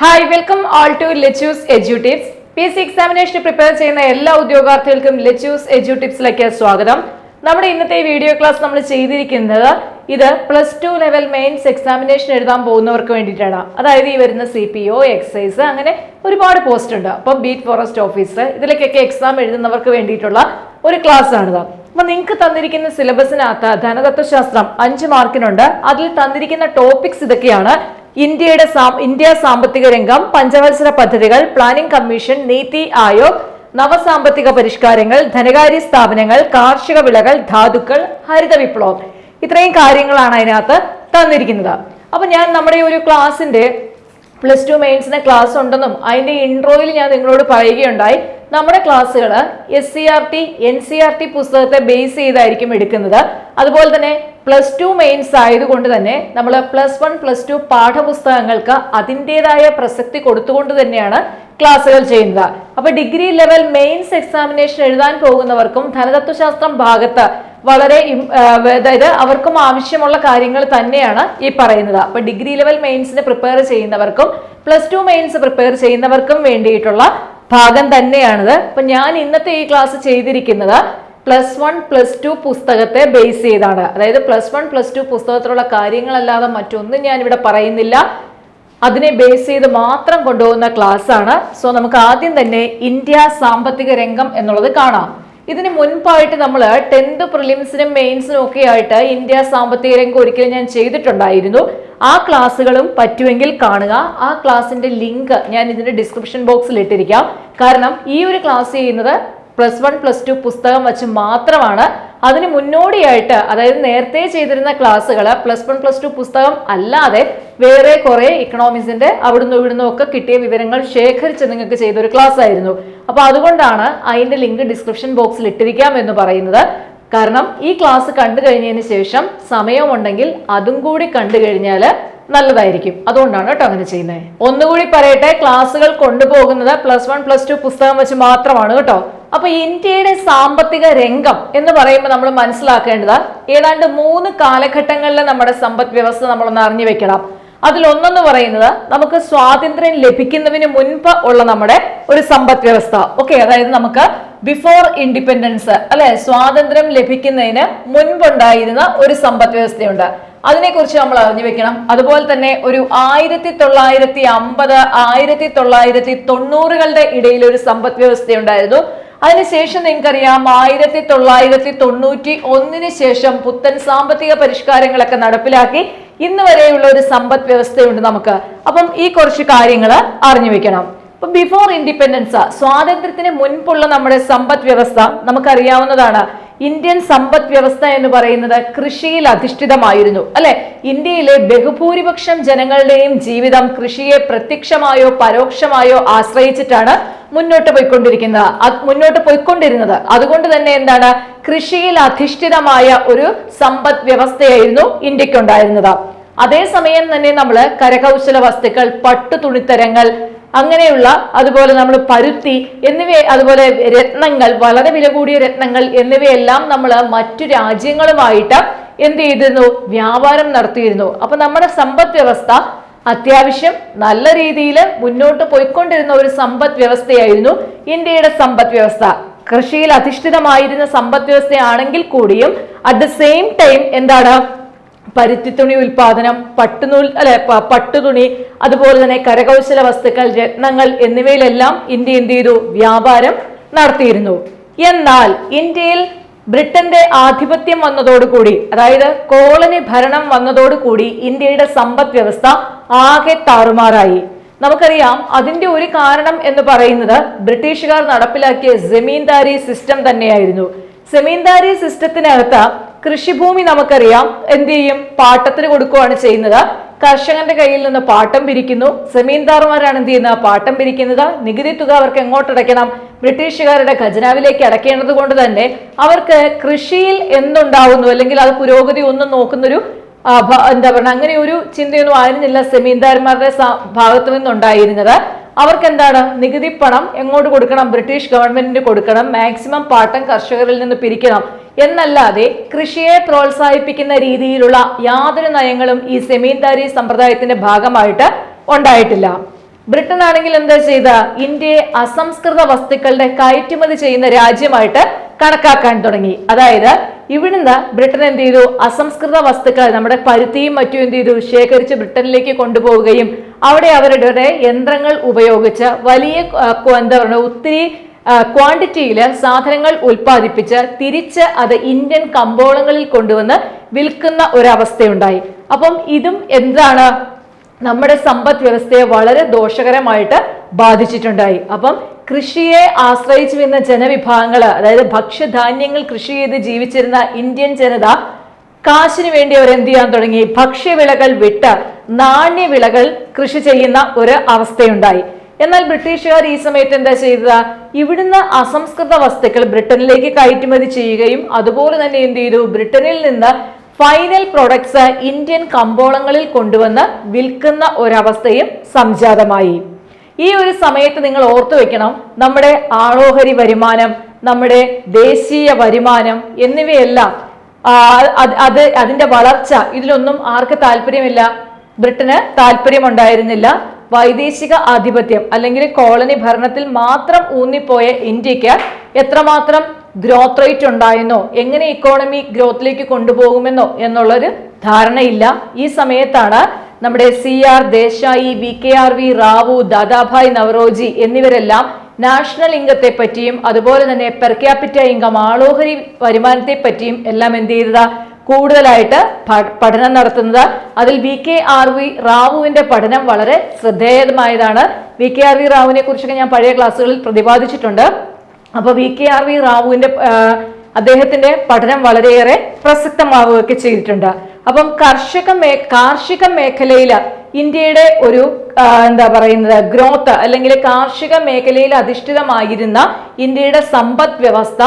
Hi welcome all to Lettuce Edutips. PC എക്സാമിനേഷന് prepare ചെയ്യുന്ന എല്ലാ ഉദ്യോഗാർത്ഥികൾക്കും ലെറ്റ്യൂസ് എഡ്യൂടിപ്സിലേക്ക് സ്വാഗതം. നമ്മുടെ ഇന്നത്തെ വീഡിയോ ക്ലാസ് നമ്മൾ ചെയ്തിരിക്കുന്നത് ഇത് +2 ലെവൽ മെയിൻസ് എക്സാമിനേഷൻ എഴുതാൻ പോകുന്നവർക്ക് വേണ്ടിയിട്ടാണ്. അതായത് ഈ വരുന്ന CPO, എക്സൈസ്, അങ്ങനെ ഒരുപാട് പോസ്റ്റ് ഉണ്ട്. അപ്പോൾ ബീറ്റ് ഫോറസ്റ്റ് ഓഫീസർ, ഇതിലേക്കൊക്കെ എക്സാം എഴുതുന്നവർക്ക് വേണ്ടിയിട്ടുള്ള ഒരു ക്ലാസ് ആണിത്. അപ്പൊ നിങ്ങൾക്ക് തന്നിരിക്കുന്ന സിലബസിനകത്ത് ധനതത്വശാസ്ത്രം 5 മാർക്കിനുണ്ട്. അതിൽ തന്നിരിക്കുന്ന ടോപ്പിക്സ് ഇതൊക്കെയാണ്: ഇന്ത്യ സാമ്പത്തിക രംഗം, പഞ്ചവത്സര പദ്ധതികൾ, പ്ലാനിംഗ് കമ്മീഷൻ, നീതി ആയോഗ്, നവസാമ്പത്തിക പരിഷ്കാരങ്ങൾ, ധനകാര്യ സ്ഥാപനങ്ങൾ, കാർഷിക വിളകൾ, ധാതുക്കൾ, ഹരിത വിപ്ലവം. ഇത്രയും കാര്യങ്ങളാണ് അതിനകത്ത് തന്നിരിക്കുന്നത്. അപ്പൊ ഞാൻ നമ്മുടെ ഒരു ക്ലാസിന്റെ +2 മെയിൻസിന് ക്ലാസ് ഉണ്ടെന്നും അതിന്റെ ഇൻട്രോയിൽ ഞാൻ നിങ്ങളോട് പറയുകയുണ്ടായി. നമ്മുടെ ക്ലാസ്സുകൾ SCERT, NCERT പുസ്തകത്തെ ബേസ് ചെയ്തായിരിക്കും എടുക്കുന്നത്. അതുപോലെ തന്നെ +2 മെയിൻസ് ആയതുകൊണ്ട് തന്നെ നമ്മൾ +1, +2 പാഠപുസ്തകങ്ങൾക്ക് അതിൻ്റെതായ പ്രസക്തി കൊടുത്തുകൊണ്ട് തന്നെയാണ് ക്ലാസ്സുകൾ ചെയ്യുന്നത്. അപ്പൊ ഡിഗ്രി ലെവൽ മെയിൻസ് എക്സാമിനേഷൻ എഴുതാൻ പോകുന്നവർക്കും ധനതത്വശാസ്ത്രം ഭാഗത്ത് വളരെ അതായത് അവർക്കും ആവശ്യമുള്ള കാര്യങ്ങൾ തന്നെയാണ് ഈ പറയുന്നത്. അപ്പൊ ഡിഗ്രി ലെവൽ മെയിൻസിന് പ്രിപ്പയർ ചെയ്യുന്നവർക്കും +2 മെയിൻസ് പ്രിപ്പയർ ചെയ്യുന്നവർക്കും വേണ്ടിയിട്ടുള്ള ഭാഗം തന്നെയാണിത്. അപ്പൊ ഞാൻ ഇന്നത്തെ ഈ ക്ലാസ് ചെയ്തിരിക്കുന്നത് +1, +2 പുസ്തകത്തെ ബേസ് ചെയ്താണ്. അതായത് +1, +2 പുസ്തകത്തിലുള്ള കാര്യങ്ങളല്ലാതെ മറ്റൊന്നും ഞാൻ ഇവിടെ പറയുന്നില്ല. അതിനെ ബേസ് ചെയ്ത് മാത്രം കൊണ്ടുപോകുന്ന ക്ലാസ് ആണ്. സോ നമുക്ക് ആദ്യം തന്നെ ഇന്ത്യ സാമ്പത്തിക രംഗം എന്നുള്ളത് കാണാം. ഇതിന് മുൻപായിട്ട് നമ്മൾ 10th പ്രിലിംസിനും മെയിൻസിനും ഒക്കെ ആയിട്ട് ഇന്ത്യ സാമ്പത്തിക രംഗം ഒരിക്കലും ഞാൻ ചെയ്തിട്ടുണ്ടായിരുന്നു. ആ ക്ലാസ്സുകളും പറ്റുമെങ്കിൽ കാണുക. ആ ക്ലാസ്സിന്റെ ലിങ്ക് ഞാൻ ഇതിന്റെ ഡിസ്ക്രിപ്ഷൻ ബോക്സിൽ ഇട്ടിരിക്കാം. കാരണം ഈ ഒരു ക്ലാസ് ചെയ്യുന്നത് +1, +2 പുസ്തകം വെച്ച് മാത്രമാണ്. അതിന് മുന്നോടിയായിട്ട്, അതായത് നേരത്തെ ചെയ്തിരുന്ന ക്ലാസ്സുകൾ +1, +2 പുസ്തകം അല്ലാതെ വേറെ കുറെ ഇക്കണോമിക്സിന്റെ അവിടുന്ന് ഇവിടുന്ന് ഒക്കെ കിട്ടിയ വിവരങ്ങൾ ശേഖരിച്ച് നിങ്ങൾക്ക് ചെയ്തൊരു ക്ലാസ് ആയിരുന്നു. അപ്പൊ അതുകൊണ്ടാണ് അതിന്റെ ലിങ്ക് ഡിസ്ക്രിപ്ഷൻ ബോക്സിൽ ഇട്ടിരിക്കാം എന്ന് പറയുന്നത്. കാരണം ഈ ക്ലാസ് കണ്ടു കഴിഞ്ഞതിന് ശേഷം സമയമുണ്ടെങ്കിൽ അതും കൂടി കണ്ടു കഴിഞ്ഞാൽ നല്ലതായിരിക്കും. അതുകൊണ്ടാണ് കേട്ടോ അങ്ങനെ ചെയ്യുന്നത്. ഒന്നുകൂടി പറയട്ടെ, ക്ലാസ്സുകൾ കൊണ്ടുപോകുന്നത് +1, +2 പുസ്തകം വെച്ച് മാത്രമാണ് കേട്ടോ. അപ്പൊ ഇന്ത്യയുടെ സാമ്പത്തിക രംഗം എന്ന് പറയുമ്പോൾ നമ്മൾ മനസ്സിലാക്കേണ്ടത് ഏതാണ്ട് 3 കാലഘട്ടങ്ങളിലെ നമ്മുടെ സമ്പദ് വ്യവസ്ഥ നമ്മളൊന്ന് അറിഞ്ഞു വെക്കണം. അതിലൊന്നെന്ന് പറയുന്നത് നമുക്ക് സ്വാതന്ത്ര്യം ലഭിക്കുന്നതിന് മുൻപ് ഉള്ള നമ്മുടെ ഒരു സമ്പദ് വ്യവസ്ഥ. ഓക്കെ, അതായത് നമുക്ക് ബിഫോർ ഇൻഡിപെൻഡൻസ്, അല്ലെ, സ്വാതന്ത്ര്യം ലഭിക്കുന്നതിന് മുൻപുണ്ടായിരുന്ന ഒരു സമ്പദ് വ്യവസ്ഥയുണ്ട്. അതിനെക്കുറിച്ച് നമ്മൾ അറിഞ്ഞു വെക്കണം. അതുപോലെ തന്നെ ഒരു 1950, 1990കളുടെ ഇടയിൽ ഒരു സമ്പദ് വ്യവസ്ഥയുണ്ടായിരുന്നു. അതിനുശേഷം നിങ്ങൾക്കറിയാം 1991 ശേഷം പുത്തൻ സാമ്പത്തിക പരിഷ്കാരങ്ങളൊക്കെ നടപ്പിലാക്കി ഇന്ന് വരെയുള്ള ഒരു സമ്പദ് വ്യവസ്ഥയുണ്ട് നമുക്ക്. അപ്പം ഈ കുറച്ച് കാര്യങ്ങൾ അറിഞ്ഞു വെക്കണം. അപ്പൊ ബിഫോർ ഇൻഡിപെൻഡൻസ്, സ്വാതന്ത്ര്യത്തിന് മുൻപുള്ള നമ്മുടെ സമ്പദ് വ്യവസ്ഥ നമുക്കറിയാവുന്നതാണ്. ഇന്ത്യൻ സമ്പദ് വ്യവസ്ഥ എന്ന് പറയുന്നത് കൃഷിയിൽ അധിഷ്ഠിതമായിരുന്നു, അല്ലെ. ഇന്ത്യയിലെ ബഹുഭൂരിപക്ഷം ജനങ്ങളുടെയും ജീവിതം കൃഷിയെ പ്രത്യക്ഷമായോ പരോക്ഷമായോ ആശ്രയിച്ചിട്ടാണ് മുന്നോട്ട് പോയിക്കൊണ്ടിരുന്നത്. അതുകൊണ്ട് തന്നെ എന്താണ്, കൃഷിയിൽ അധിഷ്ഠിതമായ ഒരു സമ്പദ് വ്യവസ്ഥയായിരുന്നു ഇന്ത്യക്കുണ്ടായിരുന്നത്. അതേസമയം തന്നെ നമ്മൾ കരകൗശല വസ്തുക്കൾ, പട്ടുതുണിത്തരങ്ങൾ, അങ്ങനെയുള്ള, അതുപോലെ നമ്മൾ പരുത്തി എന്നിവ, അതുപോലെ രത്നങ്ങൾ, വളരെ വില കൂടിയ രത്നങ്ങൾ എന്നിവയെല്ലാം നമ്മൾ മറ്റു രാജ്യങ്ങളുമായിട്ട് എന്ത് ചെയ്തിരുന്നു, വ്യാപാരം നടത്തിയിരുന്നു. അപ്പൊ നമ്മുടെ സമ്പദ് വ്യവസ്ഥ അത്യാവശ്യം നല്ല രീതിയിൽ മുന്നോട്ട് പോയിക്കൊണ്ടിരുന്ന ഒരു സമ്പദ് വ്യവസ്ഥയായിരുന്നു ഇന്ത്യയുടെ സമ്പദ് വ്യവസ്ഥ. കൃഷിയിൽ അധിഷ്ഠിതമായിരുന്ന സമ്പദ് വ്യവസ്ഥയാണെങ്കിൽ കൂടിയും അറ്റ് ദ സെയിം ടൈം എന്താണ്, പരുത്തിത്തുണി ഉൽപാദനം, പട്ടുതുണി, അതുപോലെ തന്നെ കരകൗശല വസ്തുക്കൾ, രത്നങ്ങൾ എന്നിവയിലെല്ലാം ഇന്ത്യ എന്ത് ചെയ്തു, വ്യാപാരം നടത്തിയിരുന്നു. എന്നാൽ ഇന്ത്യയിൽ ബ്രിട്ടന്റെ ആധിപത്യം വന്നതോടുകൂടി, അതായത് കോളനി ഭരണം വന്നതോടുകൂടി ഇന്ത്യയുടെ സമ്പദ് വ്യവസ്ഥ ആകെ താറുമാറായി. നമുക്കറിയാം അതിന്റെ ഒരു കാരണം എന്ന് പറയുന്നത് ബ്രിട്ടീഷുകാർ നടപ്പിലാക്കിയ ജമീന്ദാരി സിസ്റ്റം തന്നെയായിരുന്നു. ജമീന്ദാരി സിസ്റ്റത്തിനകത്ത് കൃഷിഭൂമി നമുക്കറിയാം എന്ത് ചെയ്യും, പാട്ടത്തിന് കൊടുക്കുകയാണ് ചെയ്യുന്നത്. കർഷകന്റെ കയ്യിൽ നിന്ന് പാട്ടം പിരിക്കുന്നു. ജമീന്ദാർമാരാണ് എന്ത് ചെയ്യുന്നത്, പാട്ടം പിരിക്കുന്നത്. നികുതി തുക അവർക്ക് എങ്ങോട്ട് അടയ്ക്കണം, ബ്രിട്ടീഷുകാരുടെ ഖജനാവിലേക്ക് അടയ്ക്കേണ്ടത് കൊണ്ട് തന്നെ അവർക്ക് കൃഷിയിൽ എന്തുണ്ടാവുന്നു, അല്ലെങ്കിൽ അത് പുരോഗതി ഒന്നും നോക്കുന്നൊരു എന്താ പറയുക, അങ്ങനെ ഒരു ചിന്തയൊന്നും ആയിരുന്നില്ല ജമീന്ദാർമാരുടെ ഭാഗത്തു നിന്നുണ്ടായിരുന്നത്. അവർക്ക് എന്താണ്, നികുതി പണം എങ്ങോട്ട് കൊടുക്കണം, ബ്രിട്ടീഷ് ഗവൺമെന്റിന് കൊടുക്കണം. മാക്സിമം പാട്ടം കർഷകരിൽ നിന്ന് പിരിക്കണം. എന്നല്ലാതെ കൃഷിയെ പ്രോത്സാഹിപ്പിക്കുന്ന രീതിയിലുള്ള യാതൊരു നയങ്ങളും ഈ സെമീന്ദാരി സമ്പ്രദായത്തിന്റെ ഭാഗമായിട്ട് ഉണ്ടായിട്ടില്ല. ബ്രിട്ടൻ ആണെങ്കിൽ എന്താ ചെയ്ത, ഇന്ത്യയെ അസംസ്കൃത വസ്തുക്കളുടെ കയറ്റുമതി ചെയ്യുന്ന രാജ്യമായിട്ട് കണക്കാക്കാൻ തുടങ്ങി. അതായത് ഇവിടുന്ന് ബ്രിട്ടൻ എന്ത് ചെയ്തു, അസംസ്കൃത വസ്തുക്കൾ നമ്മുടെ പരുത്തിയും മറ്റും എന്ത് ചെയ്തു ശേഖരിച്ച് ബ്രിട്ടനിലേക്ക് കൊണ്ടുപോവുകയും അവിടെ അവരുടെ യന്ത്രങ്ങൾ ഉപയോഗിച്ച് വലിയ എന്താ പറയുക ഒത്തിരി ക്വാണ്ടിറ്റിയിൽ സാധനങ്ങൾ ഉൽപ്പാദിപ്പിച്ച് തിരിച്ച് അത് ഇന്ത്യൻ കമ്പോളങ്ങളിൽ കൊണ്ടുവന്ന് വിൽക്കുന്ന ഒരവസ്ഥയുണ്ടായി. അപ്പം ഇതും എന്താണ്, നമ്മുടെ സമ്പദ് വ്യവസ്ഥയെ വളരെ ദോഷകരമായിട്ട് ബാധിച്ചിട്ടുണ്ടായി. അപ്പം കൃഷിയെ ആശ്രയിച്ചു വരുന്ന ജനവിഭാഗങ്ങൾ, അതായത് ഭക്ഷ്യധാന്യങ്ങൾ കൃഷി ചെയ്ത് ജീവിച്ചിരുന്ന ഇന്ത്യൻ ജനത കാശിന് വേണ്ടി അവർ എന്ത് ചെയ്യാൻ തുടങ്ങി, ഭക്ഷ്യവിളകൾ വിട്ട് നാണ്യവിളകൾ കൃഷി ചെയ്യുന്ന ഒരു അവസ്ഥയുണ്ടായി. എന്നാൽ ബ്രിട്ടീഷുകാർ ഈ സമയത്ത് എന്താ ചെയ്തത്, ഇവിടുന്ന് അസംസ്കൃത വസ്തുക്കൾ ബ്രിട്ടനിലേക്ക് കയറ്റുമതി ചെയ്യുകയും അതുപോലെ തന്നെ എന്ത് ചെയ്തു, ബ്രിട്ടനിൽ നിന്ന് ഫൈനൽ പ്രൊഡക്ട്സ് ഇന്ത്യൻ കമ്പോളങ്ങളിൽ കൊണ്ടുവന്ന് വിൽക്കുന്ന ഒരവസ്ഥയും സംജാതമായി. ഈ ഒരു സമയത്ത് നിങ്ങൾ ഓർത്തു വെക്കണം, നമ്മുടെ ആളോഹരി വരുമാനം, നമ്മുടെ ദേശീയ വരുമാനം എന്നിവയെല്ലാം അതിന്റെ വളർച്ച, ഇതിലൊന്നും ആർക്ക് താല്പര്യമില്ല, ബ്രിട്ടന് താല്പര്യമുണ്ടായിരുന്നില്ല. വൈദേശിക ആധിപത്യം അല്ലെങ്കിൽ കോളനി ഭരണത്തിൽ മാത്രം ഊന്നിപ്പോയ ഇന്ത്യക്ക് എത്രമാത്രം ഗ്രോത്ത് റേറ്റ് ഉണ്ടായെന്നോ എങ്ങനെ ഇക്കോണമി ഗ്രോത്തിലേക്ക് കൊണ്ടുപോകുമെന്നോ എന്നുള്ളൊരു ധാരണയില്ല. ഈ സമയത്താണ് നമ്മുടെ CR ദേശായി, VKRV റാവു, ദാദാഭായ് നവറോജി എന്നിവരെല്ലാം നാഷണൽ ഇൻകത്തെ പറ്റിയും അതുപോലെ തന്നെ പെർ ക്യാപിറ്റ ഇൻകം ആളോഹരി വരുമാനത്തെ പറ്റിയും എല്ലാം എന്ത് ചെയ്തത്, കൂടുതലായിട്ട് പഠനം നടത്തുന്നത്. അതിൽ VKRV റാവുവിന്റെ പഠനം വളരെ ശ്രദ്ധേയമായതാണ്. VKRV റാവുവിനെ കുറിച്ചൊക്കെ ഞാൻ പഴയ ക്ലാസ്സുകളിൽ പ്രതിപാദിച്ചിട്ടുണ്ട്. അപ്പൊ VKRV റാവുവിന്റെ അദ്ദേഹത്തിന്റെ പഠനം വളരെയേറെ പ്രസക്തമാവുകയൊക്കെ ചെയ്തിട്ടുണ്ട്. അപ്പം കാർഷിക മേഖലയിൽ ഇന്ത്യയുടെ ഒരു എന്താ പറയുന്നത് ഗ്രോത്ത് അല്ലെങ്കിൽ കാർഷിക മേഖലയിൽ അധിഷ്ഠിതമായിരുന്ന ഇന്ത്യയുടെ സമ്പദ് വ്യവസ്ഥ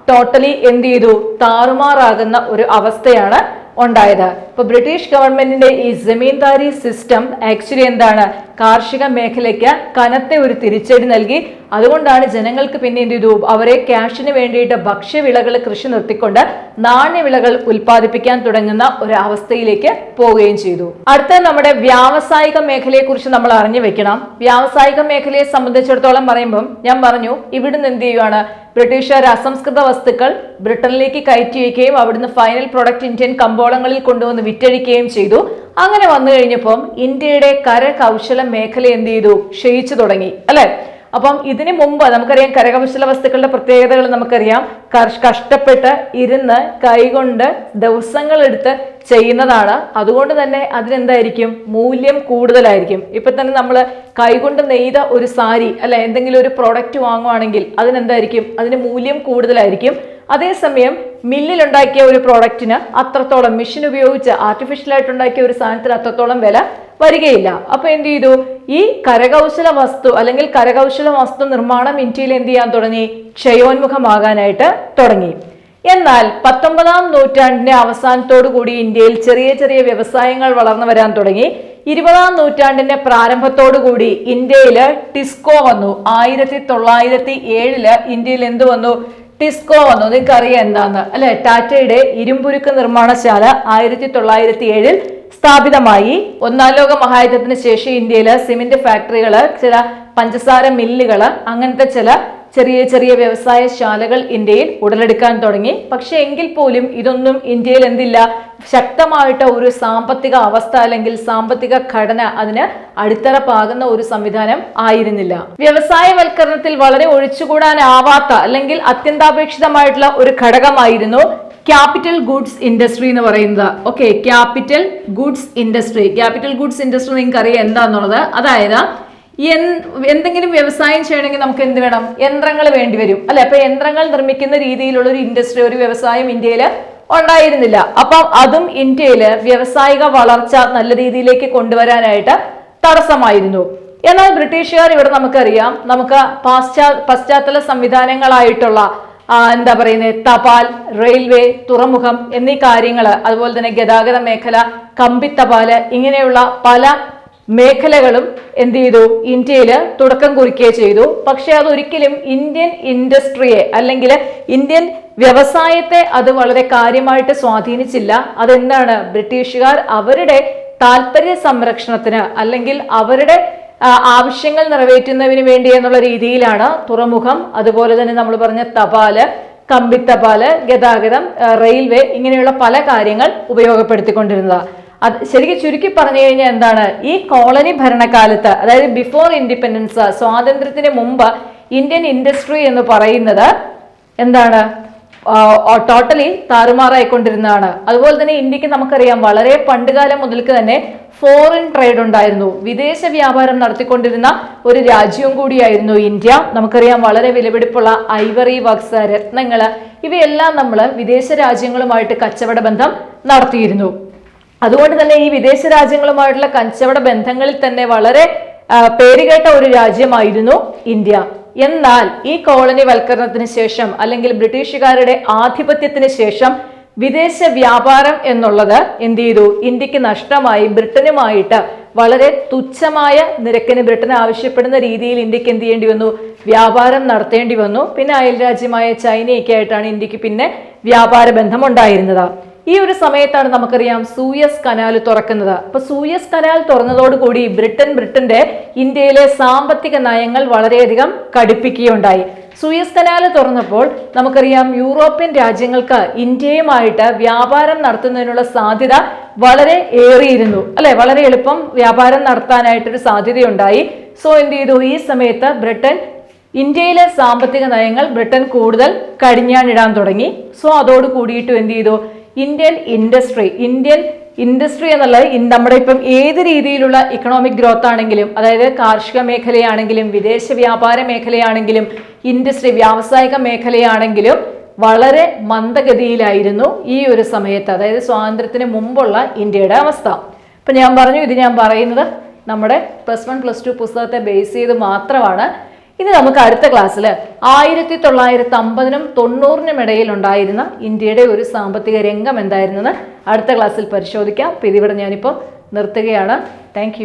ടോട്ടലി എന്ത് ചെയ്തു, താറുമാറാകുന്ന ഒരു അവസ്ഥയാണ് ഉണ്ടായത്. ഇപ്പൊ ബ്രിട്ടീഷ് ഗവൺമെന്റിന്റെ ഈ ജമീന്ദാരി സിസ്റ്റം ആക്ച്വലി എന്താണ്, കാർഷിക മേഖലയ്ക്ക് കനത്ത ഒരു തിരിച്ചടി നൽകി. അതുകൊണ്ടാണ് ജനങ്ങൾക്ക് പിന്നെ എന്ത് ചെയ്തു, അവരെ ക്യാഷിന് വേണ്ടിയിട്ട് ഭക്ഷ്യവിളകൾ കൃഷി നിർത്തിക്കൊണ്ട് നാണ്യവിളകൾ ഉൽപ്പാദിപ്പിക്കാൻ തുടങ്ങുന്ന ഒരു അവസ്ഥയിലേക്ക് പോവുകയും ചെയ്തു. അടുത്ത നമ്മുടെ വ്യാവസായിക മേഖലയെ കുറിച്ച് നമ്മൾ അറിഞ്ഞു വെക്കണം. വ്യാവസായിക മേഖലയെ സംബന്ധിച്ചിടത്തോളം പറയുമ്പം ഞാൻ പറഞ്ഞു, ഇവിടുന്ന് എന്ത് ചെയ്യുകയാണ്, ബ്രിട്ടീഷുകാർ അസംസ്കൃത വസ്തുക്കൾ ബ്രിട്ടനിലേക്ക് കയറ്റി വയ്ക്കുകയും അവിടുന്ന് ഫൈനൽ പ്രൊഡക്റ്റ് ഇന്ത്യൻ കമ്പോളങ്ങളിൽ കൊണ്ടുവന്ന് വിറ്റഴിക്കുകയും ചെയ്തു. അങ്ങനെ വന്നു കഴിഞ്ഞപ്പം ഇന്ത്യയുടെ കരകൗശല മേഖല എന്ത് ചെയ്തു, ക്ഷയിച്ചു തുടങ്ങി അല്ലെ. അപ്പം ഇതിനു മുമ്പ് നമുക്കറിയാം കരകൗശല വസ്തുക്കളുടെ പ്രത്യേകതകൾ നമുക്കറിയാം. കഷ്ടപ്പെട്ട് ഇരുന്ന് കൈകൊണ്ട് ദിവസങ്ങൾ എടുത്ത് ചെയ്യുന്നതാണ്. അതുകൊണ്ട് തന്നെ അതിനെന്തായിരിക്കും, മൂല്യം കൂടുതലായിരിക്കും. ഇപ്പൊ തന്നെ നമ്മൾ കൈകൊണ്ട് നെയ്ത ഒരു സാരി അല്ലെ എന്തെങ്കിലും ഒരു പ്രോഡക്റ്റ് വാങ്ങുവാണെങ്കിൽ അതിനെന്തായിരിക്കും, അതിന് മൂല്യം കൂടുതലായിരിക്കും. അതേസമയം മില്ലിലുണ്ടാക്കിയ ഒരു പ്രോഡക്റ്റിന് അത്രത്തോളം, മെഷീൻ ഉപയോഗിച്ച് ആർട്ടിഫിഷ്യൽ ആയിട്ടുണ്ടാക്കിയ ഒരു സാധനത്തിന് അത്രത്തോളം വില വരികയില്ല. അപ്പൊ എന്ത് ചെയ്തു, ഈ കരകൗശല വസ്തു അല്ലെങ്കിൽ കരകൗശല വസ്തു നിർമ്മാണം ഇന്ത്യയിൽ എന്ത് ചെയ്യാൻ തുടങ്ങി, ക്ഷയോന്മുഖമാകാനായിട്ട് തുടങ്ങി. എന്നാൽ 19-ാം നൂറ്റാണ്ടിന്റെ അവസാനത്തോടു കൂടി ഇന്ത്യയിൽ ചെറിയ ചെറിയ വ്യവസായങ്ങൾ വളർന്നു വരാൻ തുടങ്ങി. 20-ാം നൂറ്റാണ്ടിന്റെ പ്രാരംഭത്തോടു കൂടി ഇന്ത്യയിൽ ടിസ്കോ വന്നു. 1907 ഇന്ത്യയിൽ എന്ത് വന്നു, ടിസ്കോ വന്നു. നിങ്ങൾക്ക് അറിയാം എന്താന്ന് അല്ലെ, ടാറ്റയുടെ ഇരുമ്പുരുക്ക് നിർമ്മാണശാല 1907 സ്ഥാപിതമായി. ഒന്നാം ലോക മഹായുദ്ധത്തിന് ശേഷം ഇന്ത്യയിൽ സിമന്റ് ഫാക്ടറികള്, ചില പഞ്ചസാര മില്ലുകള്, അങ്ങനത്തെ ചില ചെറിയ ചെറിയ വ്യവസായശാലകൾ ഇന്ത്യയിൽ ഉടലെടുക്കാൻ തുടങ്ങി. പക്ഷെ എങ്കിൽ പോലും ഇതൊന്നും ഇന്ത്യയിൽ എന്തില്ല, ശക്തമായിട്ട് ഒരു സാമ്പത്തിക അവസ്ഥ അല്ലെങ്കിൽ സാമ്പത്തിക ഘടന അതിന് അടിത്തറ പാകുന്ന ഒരു സംവിധാനം ആയിരുന്നില്ല. വ്യവസായവൽക്കരണത്തിൽ വളരെ ഒഴിച്ചുകൂടാനാവാത്ത അല്ലെങ്കിൽ അത്യന്താപേക്ഷിതമായിട്ടുള്ള ഒരു ഘടകമായിരുന്നു ക്യാപിറ്റൽ ഗുഡ്സ് ഇൻഡസ്ട്രി എന്ന് പറയുന്നത്. Okay, capital goods industry. Capital goods industry നിങ്ങൾക്ക് അറിയാം എന്താന്നുള്ളത്. അതായത് എന്തെങ്കിലും വ്യവസായം ചെയ്യണമെങ്കിൽ നമുക്ക് എന്ത് വേണം, യന്ത്രങ്ങൾ വേണ്ടി വരും അല്ലെ. അപ്പൊ യന്ത്രങ്ങൾ നിർമ്മിക്കുന്ന രീതിയിലുള്ള ഒരു ഇൻഡസ്ട്രി, ഒരു വ്യവസായം ഇന്ത്യയിൽ ഉണ്ടായിരുന്നില്ല. അപ്പം അതും ഇന്ത്യയില് വ്യാവസായിക വളർച്ച നല്ല രീതിയിലേക്ക് കൊണ്ടുവരാനായിട്ട് തടസ്സമായിരുന്നു. എന്നാൽ ബ്രിട്ടീഷുകാർ ഇവിടെ നമുക്കറിയാം, നമുക്ക് പശ്ചാത്തല സംവിധാനങ്ങളായിട്ടുള്ള എന്താ പറയുന്നത്, തപാൽ, റെയിൽവേ, തുറമുഖം എന്നീ കാര്യങ്ങൾ, അതുപോലെ തന്നെ ഗതാഗത മേഖല, കമ്പിത്തപാല്, ഇങ്ങനെയുള്ള പല മേഖലകളും എന്ത് ചെയ്തു, ഇന്ത്യയിൽ തുടക്കം കുറിക്കുകയും ചെയ്തു. പക്ഷെ അതൊരിക്കലും ഇന്ത്യൻ ഇൻഡസ്ട്രിയെ അല്ലെങ്കിൽ ഇന്ത്യൻ വ്യവസായത്തെ അത് വളരെ കാര്യമായിട്ട് സ്വാധീനിച്ചില്ല. അതെന്താണ്, ബ്രിട്ടീഷുകാർ അവരുടെ താല്പര്യ സംരക്ഷണത്തിന് അല്ലെങ്കിൽ അവരുടെ ആവശ്യങ്ങൾ നിറവേറ്റുന്നതിന് വേണ്ടി എന്നുള്ള രീതിയിലാണ് തുറമുഖം, അതുപോലെ തന്നെ നമ്മൾ പറഞ്ഞ തപാല്, കമ്പിത്തപാല്, ഗതാഗതം, റെയിൽവേ, ഇങ്ങനെയുള്ള പല കാര്യങ്ങൾ ഉപയോഗപ്പെടുത്തിക്കൊണ്ടിരുന്നത്. അത് ശരിക്കും ചുരുക്കി പറഞ്ഞു കഴിഞ്ഞാൽ എന്താണ്, ഈ കോളനി ഭരണകാലത്ത്, അതായത് ബിഫോർ ഇൻഡിപെൻഡൻസ്, സ്വാതന്ത്ര്യത്തിന് മുമ്പ് ഇന്ത്യൻ ഇൻഡസ്ട്രി എന്ന് പറയുന്നത് എന്താണ്, ടോട്ടലി താറുമാറായിക്കൊണ്ടിരുന്നതാണ്. അതുപോലെ തന്നെ ഇന്ത്യക്ക് നമുക്കറിയാം വളരെ പണ്ടുകാലം മുതൽക്ക് തന്നെ ഫോറിൻ ട്രേഡ് ഉണ്ടായിരുന്നു. വിദേശ വ്യാപാരം നടത്തിക്കൊണ്ടിരുന്ന ഒരു രാജ്യവും കൂടിയായിരുന്നു ഇന്ത്യ. നമുക്കറിയാം വളരെ വിലപിടിപ്പുള്ള ഐവറി വർക്ക്സ്, രത്നങ്ങള്, ഇവയെല്ലാം നമ്മൾ വിദേശ രാജ്യങ്ങളുമായിട്ട് കച്ചവട ബന്ധം നടത്തിയിരുന്നു. അതുകൊണ്ട് തന്നെ ഈ വിദേശ രാജ്യങ്ങളുമായിട്ടുള്ള കച്ചവട ബന്ധങ്ങളിൽ തന്നെ വളരെ പേരുകേട്ട ഒരു രാജ്യമായിരുന്നു ഇന്ത്യ. എന്നാൽ ഈ കോളനി വൽക്കരണത്തിന് ശേഷം, അല്ലെങ്കിൽ ബ്രിട്ടീഷുകാരുടെ ആധിപത്യത്തിന് ശേഷം വിദേശ വ്യാപാരം എന്നുള്ളത് എന്ത് ചെയ്തു, ഇന്ത്യക്ക് നഷ്ടമായി. ബ്രിട്ടനുമായിട്ട് വളരെ തുച്ഛമായ നിരക്കിന് ബ്രിട്ടൻ ആവശ്യപ്പെടുന്ന രീതിയിൽ ഇന്ത്യക്ക് എന്ത് ചെയ്യേണ്ടി വന്നു, വ്യാപാരം നടത്തേണ്ടി വന്നു. പിന്നെ അയൽ രാജ്യമായ ചൈനയൊക്കെ ആയിട്ടാണ് ഇന്ത്യക്ക് പിന്നെ വ്യാപാര ബന്ധം ഉണ്ടായിരുന്നത്. ഈ ഒരു സമയത്താണ് നമുക്കറിയാം സൂയസ് കനാൽ തുറക്കുന്നത്. അപ്പൊ സൂയസ് കനാൽ തുറന്നതോടുകൂടി ബ്രിട്ടന്റെ ഇന്ത്യയിലെ സാമ്പത്തിക നയങ്ങൾ വളരെയധികം കടുപ്പിക്കുകയുണ്ടായി. സൂയസ് കനാൽ തുറന്നപ്പോൾ നമുക്കറിയാം യൂറോപ്യൻ രാജ്യങ്ങൾക്ക് ഇന്ത്യയുമായിട്ട് വ്യാപാരം നടത്തുന്നതിനുള്ള സാധ്യത വളരെ ഏറിയിരുന്നു, അല്ലെ? വളരെ എളുപ്പം വ്യാപാരം നടത്താനായിട്ടൊരു സാധ്യതയുണ്ടായി. സോ എന്ത് ചെയ്തു, ഈ സമയത്ത് ബ്രിട്ടൻ ഇന്ത്യയിലെ സാമ്പത്തിക നയങ്ങൾ ബ്രിട്ടൻ കൂടുതൽ കടിഞ്ഞാണിടാൻ തുടങ്ങി. സോ അതോട് കൂടിയിട്ട് എന്ത് ചെയ്തു, ഇന്ത്യൻ ഇൻഡസ്ട്രി എന്നുള്ളത് നമ്മുടെ ഇപ്പം ഏത് രീതിയിലുള്ള ഇക്കണോമിക് ഗ്രോത്ത് ആണെങ്കിലും, അതായത് കാർഷിക മേഖലയാണെങ്കിലും, വിദേശ വ്യാപാര മേഖലയാണെങ്കിലും, ഇൻഡസ്ട്രി വ്യാവസായിക മേഖലയാണെങ്കിലും വളരെ മന്ദഗതിയിലായിരുന്നു ഈ ഒരു സമയത്ത്, അതായത് സ്വാതന്ത്ര്യത്തിന് മുമ്പുള്ള ഇന്ത്യയുടെ അവസ്ഥ. ഇപ്പൊ ഞാൻ പറഞ്ഞു, ഇത് ഞാൻ പറയുന്നത് നമ്മുടെ +1 +2 പുസ്തകത്തെ ബേസ് ചെയ്ത് മാത്രമാണ്. ഇനി നമുക്ക് അടുത്ത ക്ലാസ്സിൽ 1950-നും 90-നും ഇടയിൽ ഉണ്ടായിരുന്ന ഇന്ത്യയുടെ ഒരു സാമ്പത്തിക രംഗം എന്തായിരുന്നെന്ന് അടുത്ത ക്ലാസ്സിൽ പരിശോധിക്കാം. അപ്പോൾ ഇതിവിടെ ഞാനിപ്പോൾ നിർത്തുകയാണ്. താങ്ക്